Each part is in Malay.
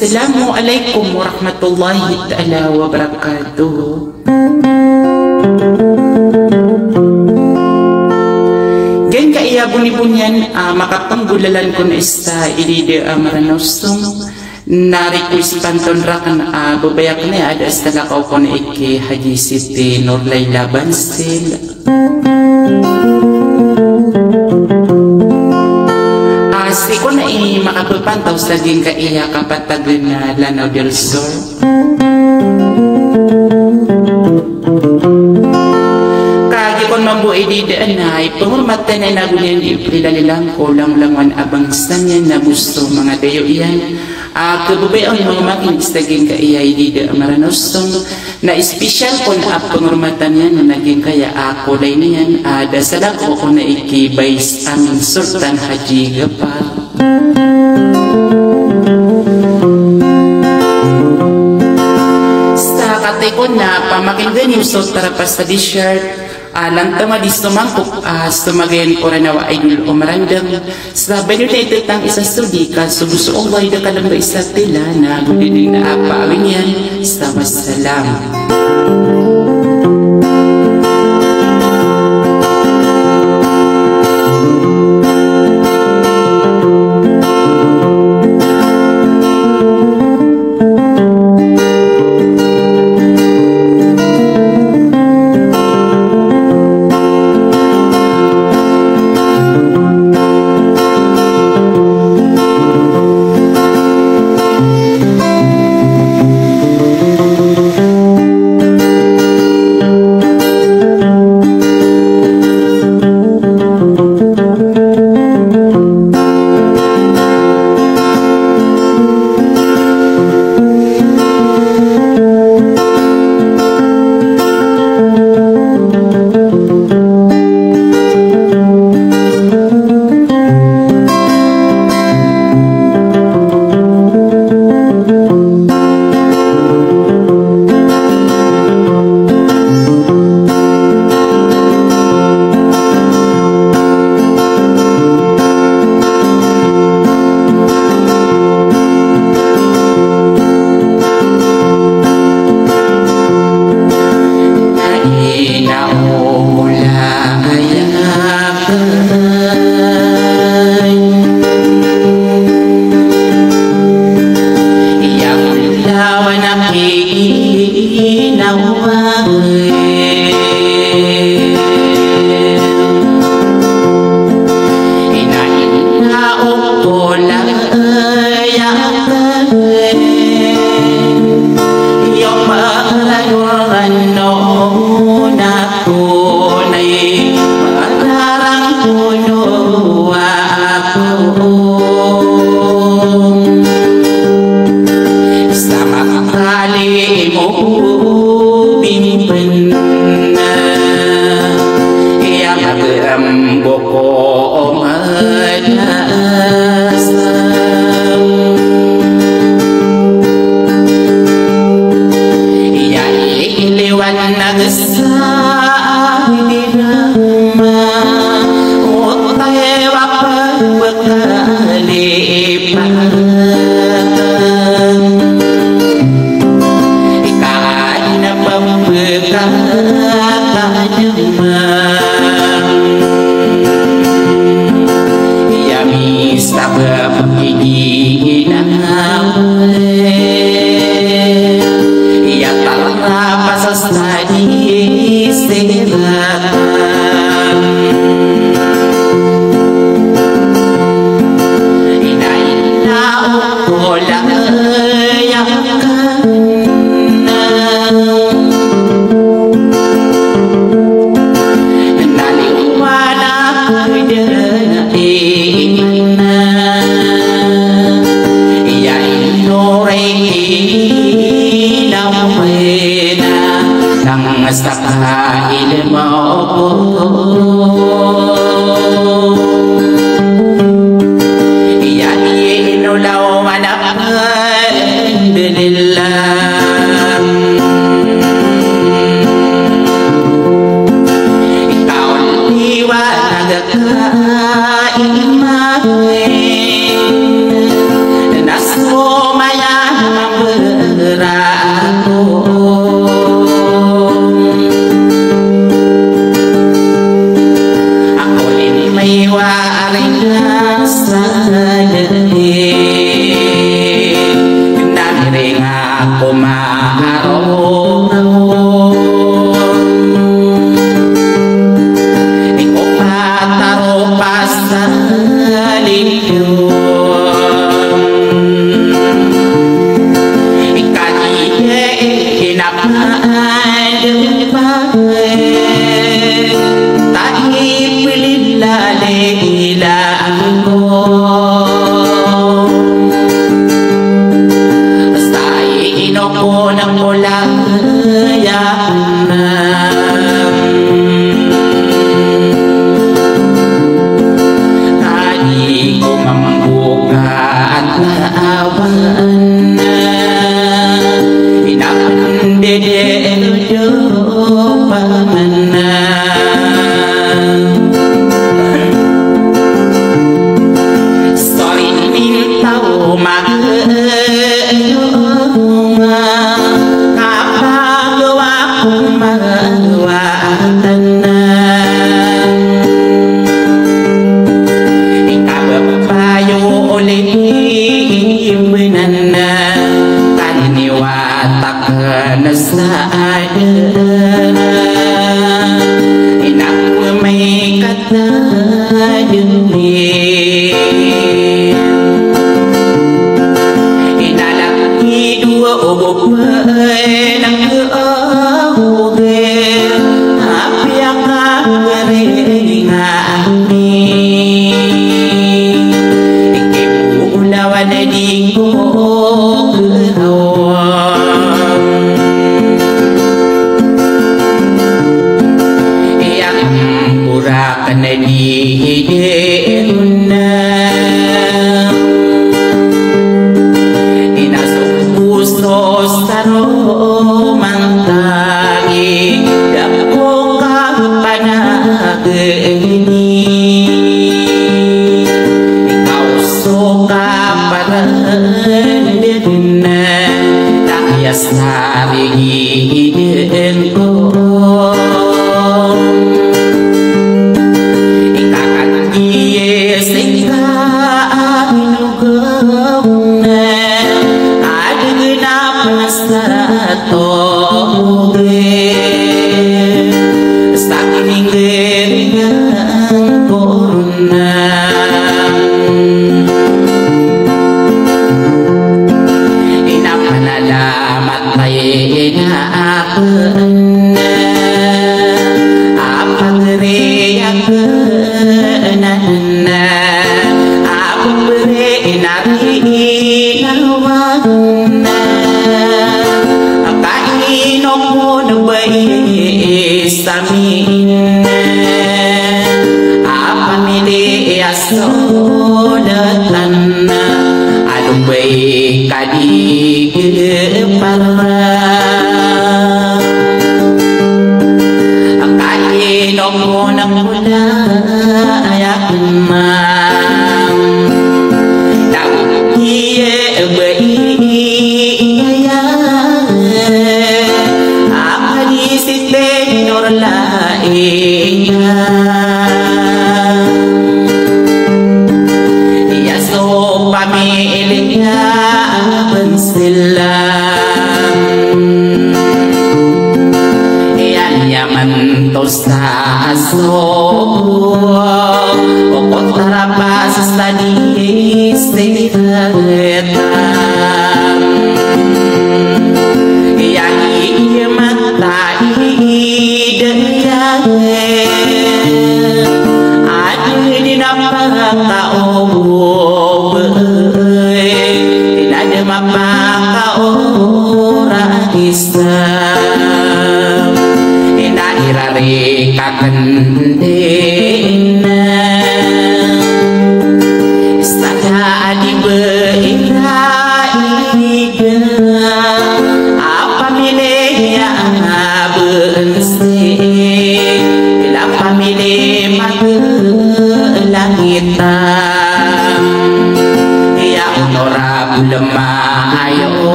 Assalamualaikum warahmatullahi ta'ala wabarakatuh. Gan ka iya bunyi-bunyan makapanggulalan ko na ista ilide maranusong na request panton rakan babayak na ada istala ko na iki Haji Siti Nurlaila Bansil. Asi ko na makapapantaw sa din ka iya kapatag na Lanao del Sur. Kagi ko mambu ididaan na ipangurmatan na nagunin ipilalilang ko lang-langan abang sanya na gusto mga dayo iyan. Kababayan mga makinis naging kaya idida maranusong na espesyal ko na pangurmatan yan na naging kaya ako lay niyan dasalang ko na ikibays aming Sultan Haji Gapar. Sa katay ko na pamakinggan yung sultara pa sa t-shirt lantama di sumangkok sumagayan ko rin nawa idol o marandang sa banyo na ito tang isa sudika so gusto kong wala ka lang ba isa tila na guliling na apawin yan sa masalam. Nasmo maya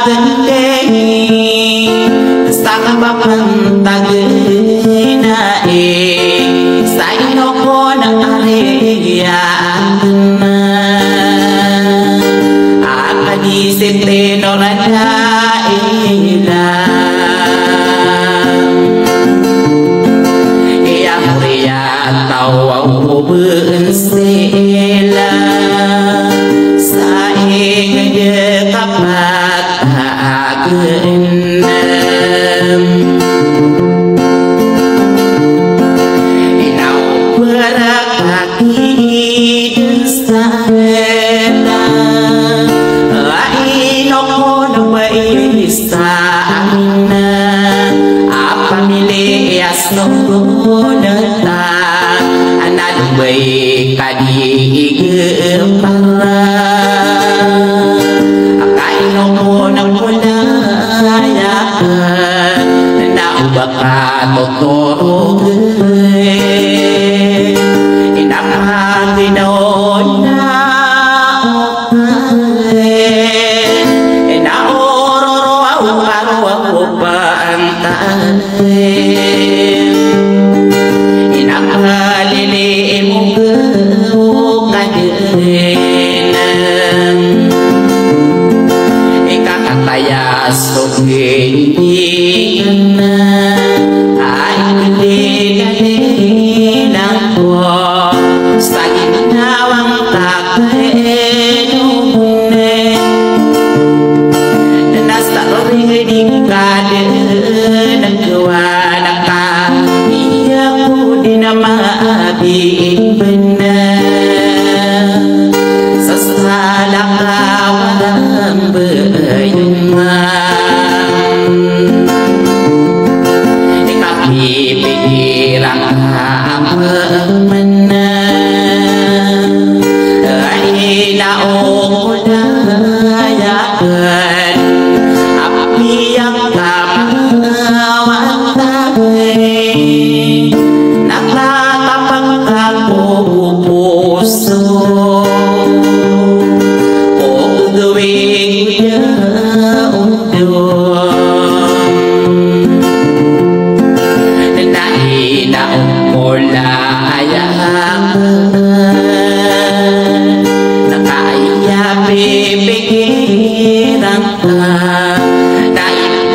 gandeng Saka bapang taginae Sa ino ko na areyaan na Akanisip tinorada ilang Iya muria tawaw ubun sila Sa ingin kapat agenam Inaw berakaki desana Aino ko na baista amina Apamili asnongonata Anadubay kadigepara Akaino ko na kulayakan Naubaka totoro Inapaginoon na Inakalili mo kadenam Ikakataya sugin ay kinilang ko sa ginawang kakainumune Nasa rin kaden nagawa na ka iya ko din na maabiin benar sa sala ka walang bayman ikapipigiran ka mana ay naong kulayakan api yang kamawang tabi nakatapang ako puso o gawin niya nainaong kulayakan nakaiyapipigiran ka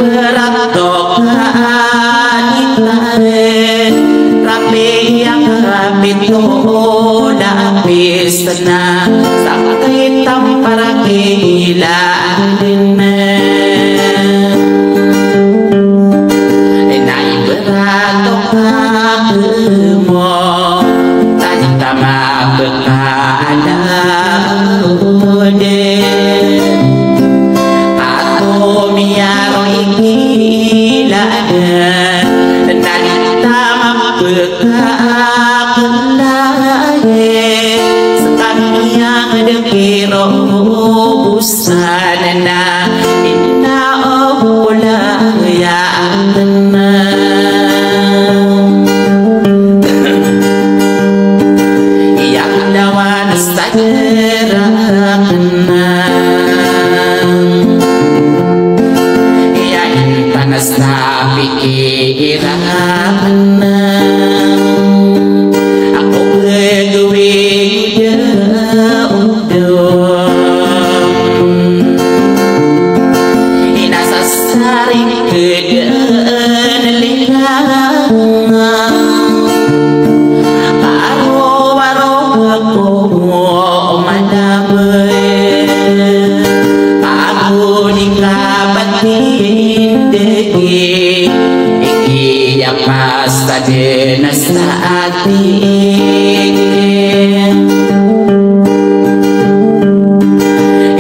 Beratok kaanitarin Rapi yang rapito Napis na Sakit ang parakilaan din Naiberatok mo Tadi tama bekaalaan din Miyaro ikilaan Nanita mapagkakalaye Sa kaniyang dekiro Busan na inaolayaan na Iyak lawan sa gerakan na Panas na pikiran ako gagawin inasasaring kadalilang araw-araw ako manabay ako di kapatin Ikiyak pasta din sa ating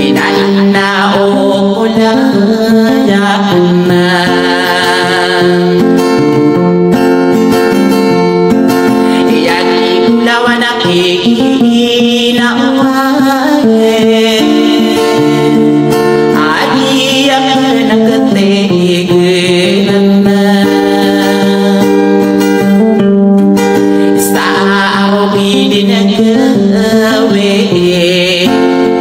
Inainaong kulayakan na Iyan ikulawan na kikinawain Adiyak na katigilan na Sa araw binagawi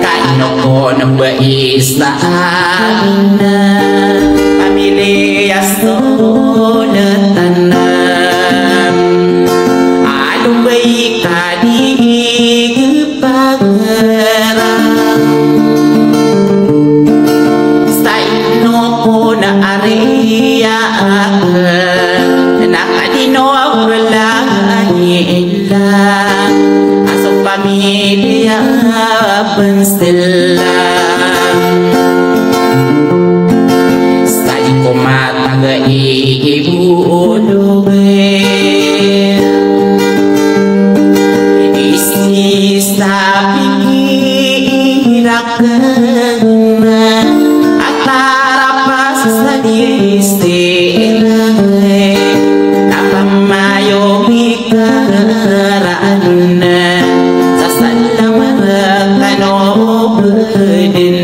Kaino ko ko ng bais na amin na pamilyas na tanan. Anong ba'y kadig pagharap sa ino ko na area nakadinor lang ilang asong pamilya pansila sa di ko matag-iibulog at tarapas sa distilang napamayo ikaraan sa salamat tanong din